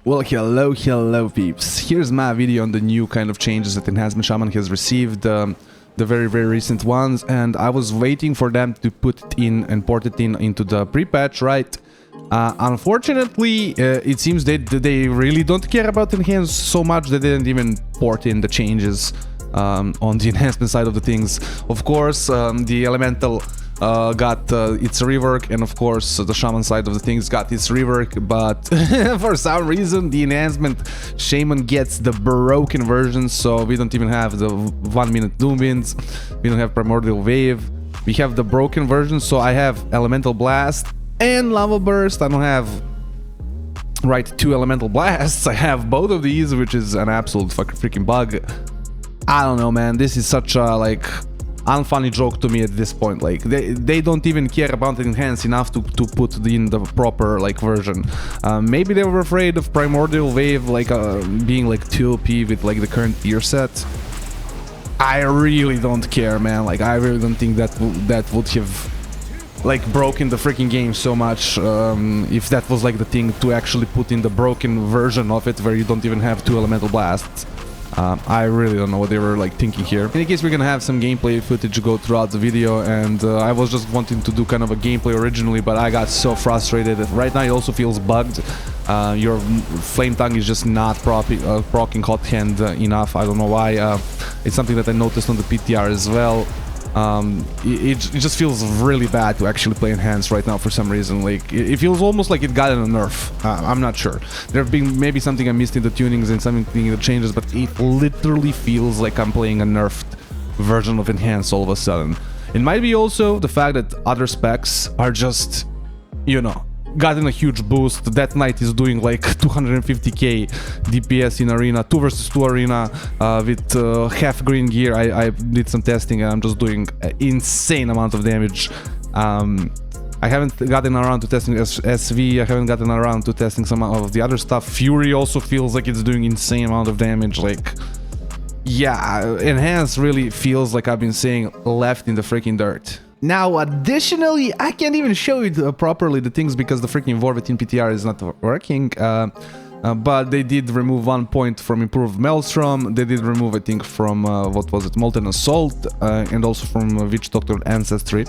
Well, hello peeps. Here's my video on the new kind of changes that Enhancement Shaman has received, the very recent ones, and I was waiting for them to put it in and port it into the pre-patch, right? Unfortunately, it seems that they really don't care about Enhance so much that they didn't even port in the changes on the enhancement side of the things. Of course, the Elemental got its rework, and of course the Shaman side of the things got its rework, but for some reason the Enhancement Shaman gets the broken version, so we don't even have the 1 minute Doom Winds, we don't have Primordial Wave, we have the broken version. So I have Elemental Blast and Lava Burst. I don't have two Elemental Blasts, I have both of these, which is an absolute freaking bug. I don't know, man, this is such a unfunny joke to me at this point. Like they don't even care about Enhance enough to put in the proper version. Maybe they were afraid of Primordial Wave being too OP with the current tier set. I really don't care, man. I really don't think that would have broken the freaking game so much, if that was the thing to actually put in the broken version of it where you don't even have 2 Elemental Blasts. I really don't know what they were thinking here. In any case, we're gonna have some gameplay footage go throughout the video, and I was just wanting to do kind of a gameplay originally, but I got so frustrated. Right now it also feels bugged. Your Flame Tongue is just not proccing Hot Hand enough. I don't know why. It's something that I noticed on the PTR as well. It just feels really bad to actually play Enhance right now for some reason. It feels almost like it got a nerf. I'm not sure. There have been maybe something I missed in the tunings and something in the changes, but it literally feels like I'm playing a nerfed version of Enhance all of a sudden. It might be also the fact that other specs are just, gotten a huge boost. That Knight is doing 250k DPS in arena, 2 versus 2 arena, with half green gear. I did some testing and I'm just doing an insane amount of damage. I haven't gotten around to testing SV, I haven't gotten around to testing some of the other stuff. Fury also feels like it's doing insane amount of damage. Yeah, Enhance really feels like I've been saying left in the freaking dirt. Now, additionally, I can't even show you properly the things because the freaking War within PTR is not working. But they did remove 1 point from Improved Maelstrom. They did remove, I think, from, what was it, Molten Assault, and also from Witch Doctor Ancestry.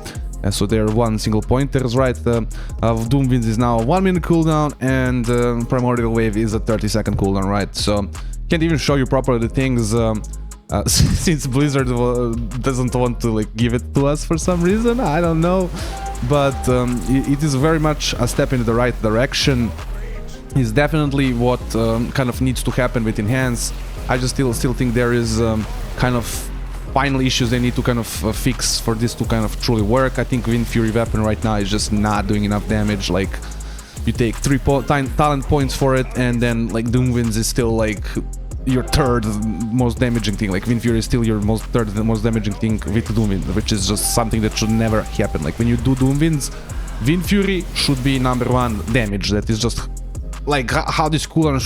So they're 1 single pointers, right? Doom Winds is now a 1 minute cooldown, and Primordial Wave is a 30-second cooldown, right? So, can't even show you properly the things. Since Blizzard doesn't want to give it to us for some reason, I don't know, but it is very much a step in the right direction. It's definitely what kind of needs to happen with Enhance. I just still think there is kind of final issues they need to kind of fix for this to kind of truly work. I think Wind Fury weapon right now is just not doing enough damage. You take 3 talent points for it, and then Doom Winds is still your third most damaging thing. Wind Fury is still your third most damaging thing with Doom Wind, which is just something that should never happen. When you do Doom Winds, Wind Fury should be #1 damage. That is just how this cooldown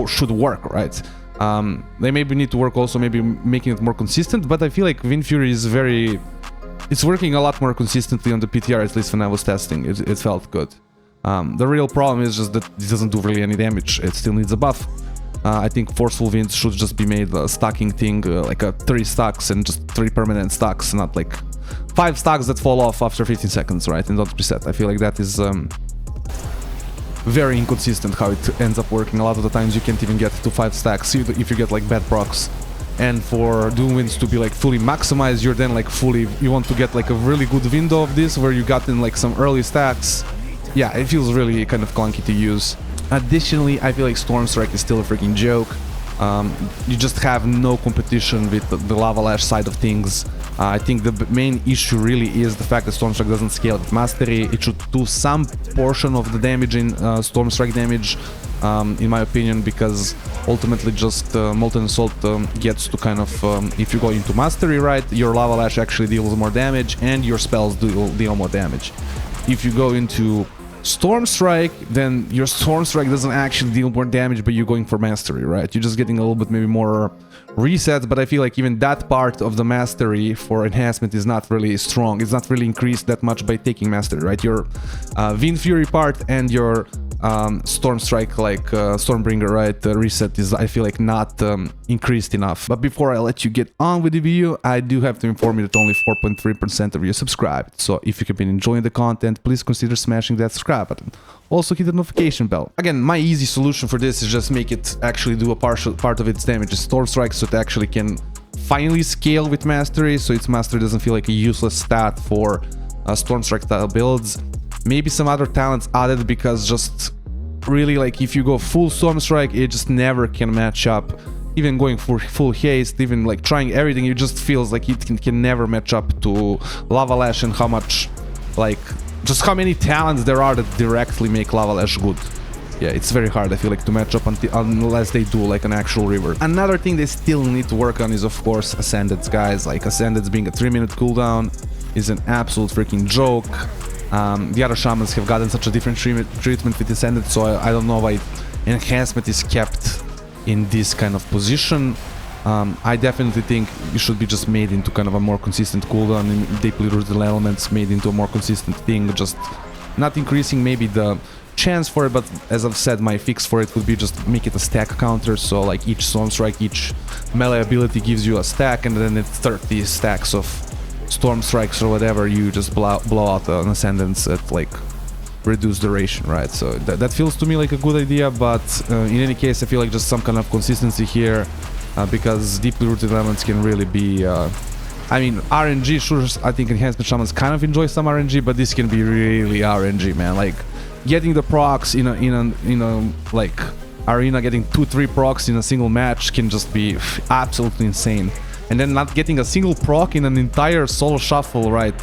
should work, right? They maybe need to work also maybe making it more consistent, but I feel like Wind Fury is it's working a lot more consistently on the PTR, at least when I was testing. It felt good. The real problem is just that it doesn't do really any damage. It still needs a buff. I think Forceful Winds should just be made a stacking thing, a 3 stacks and just 3 permanent stacks, not 5 stacks that fall off after 15 seconds, right, and don't reset. I feel like that is very inconsistent how it ends up working. A lot of the times you can't even get to 5 stacks if you get bad procs. And for Doom Winds to be fully maximized, you're then you want to get a really good window of this where you got in some early stacks. Yeah, it feels really kind of clunky to use. Additionally, I feel like Stormstrike is still a freaking joke. You just have no competition with the Lava Lash side of things. I think the main issue really is the fact that Stormstrike doesn't scale with Mastery. It should do some portion of the damage in Stormstrike damage, in my opinion, because ultimately just Molten Assault gets to kind of, if you go into Mastery, right, your Lava Lash actually deals more damage and your spells deal more damage. If you go into Stormstrike, then your Stormstrike doesn't actually deal more damage, but you're going for Mastery, right? You're just getting a little bit maybe more resets, but I feel like even that part of the Mastery for enhancement is not really strong. It's not really increased that much by taking Mastery, right? Your Wind Fury part and your Storm Strike, like Stormbringer, right, reset is, I feel like, not increased enough. But before I let you get on with the video, I do have to inform you that only 4.3% of you subscribed. So if you have been enjoying the content, please consider smashing that subscribe button. Also hit the notification bell. Again, my easy solution for this is just make it actually do a partial part of its damage as Storm Strike, so it actually can finally scale with mastery, so its mastery doesn't feel like a useless stat for Storm Strike style builds. Maybe some other talents added, because just really, like, if you go full Storm Strike, it just never can match up. Even going for full haste, even like trying everything, it just feels like it can never match up to Lava Lash, and how much, like, just how many talents there are that directly make Lava Lash good. Yeah, it's very hard, I feel like, to match up unless they do like an actual rework. Another thing they still need to work on is, of course, Ascendance, guys. Like, Ascendance being a 3-minute cooldown is an absolute freaking joke. The other shamans have gotten such a different treatment with Ascendance, so I don't know why Enhancement is kept in this kind of position. I definitely think it should be just made into kind of a more consistent cooldown, and deeply rooted elements made into a more consistent thing, just not increasing maybe the chance for it, but as I've said, my fix for it would be just make it a stack counter, so like each Storm Strike, each melee ability gives you a stack, and then it's 30 stacks of Storm Strikes or whatever, you just blow out an Ascendance at like reduced duration, right? So that feels to me like a good idea, but in any case, I feel like just some kind of consistency here, because deeply rooted elements can really be I mean, RNG, sure, I think Enhancement Shamans kind of enjoy some RNG, but this can be really RNG, man. Like, getting the procs in a like arena, getting 2-3 procs in a single match can just be absolutely insane. And then not getting a single proc in an entire solo shuffle, right?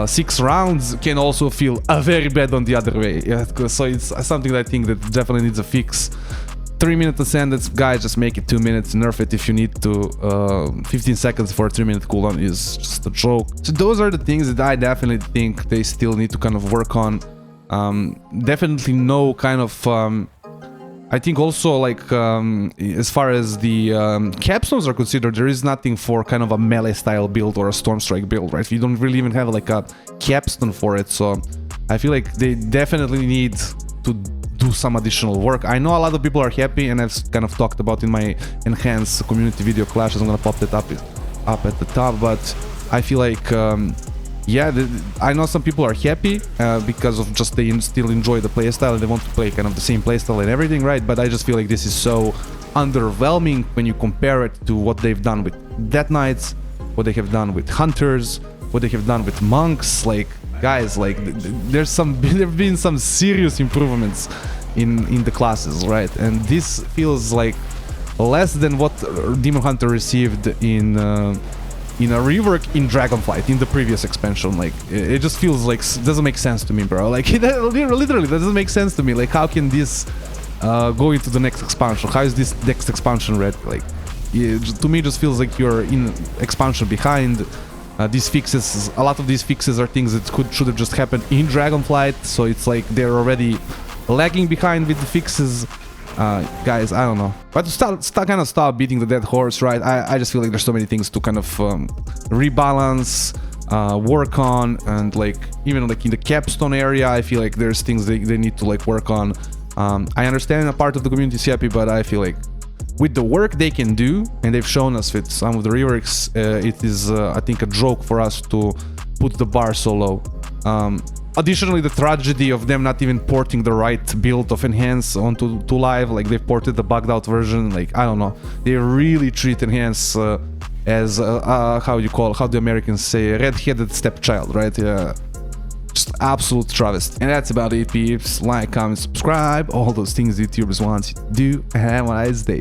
6 rounds can also feel very bad on the other way. Yeah, so it's something that I think that definitely needs a fix. 3-minute Ascendance, guys, just make it 2 minutes, nerf it if you need to. 15 seconds for a 3-minute cooldown is just a joke. So those are the things that I definitely think they still need to kind of work on. Definitely no kind of I think also, like, as far as the capstones are considered, there is nothing for kind of a melee style build or a Storm Strike build, right? You don't really even have like a capstone for it, so I feel like they definitely need to do some additional work. I know a lot of people are happy, and I've kind of talked about in my Enhance community video clashes. I'm gonna pop that up at the top, but I feel like yeah, I know some people are happy because of just they still enjoy the playstyle and they want to play kind of the same playstyle and everything, right? But I just feel like this is so underwhelming when you compare it to what they've done with Death Knights, what they have done with Hunters, what they have done with Monks. Like, guys, like, there've been some serious improvements in the classes, right? And this feels like less than what Demon Hunter received in a rework in Dragonflight, in the previous expansion. Like, it just feels like doesn't make sense to me, bro. Like, literally, that doesn't make sense to me. Like, how can this go into the next expansion? How is this next expansion ready? Like, to me, it just feels like you're in expansion behind. These fixes, a lot of these fixes are things that should have just happened in Dragonflight, so it's like they're already lagging behind with the fixes. Guys, I don't know. But to kind of stop beating the dead horse, right? I just feel like there's so many things to kind of rebalance, work on, and like even like in the capstone area, I feel like there's things they need to like work on. I understand a part of the community is happy, but I feel like with the work they can do, and they've shown us with some of the reworks, it is I think a joke for us to put the bar so low. Additionally, the tragedy of them not even porting the right build of Enhance onto live, like they ported the bugged out version. Like, I don't know, they really treat Enhance as how the Americans say, red-headed stepchild, right? Yeah, just absolute travesty. And that's about it, peeps. Like, comment, subscribe, all those things YouTubers want you to do. Have a nice day.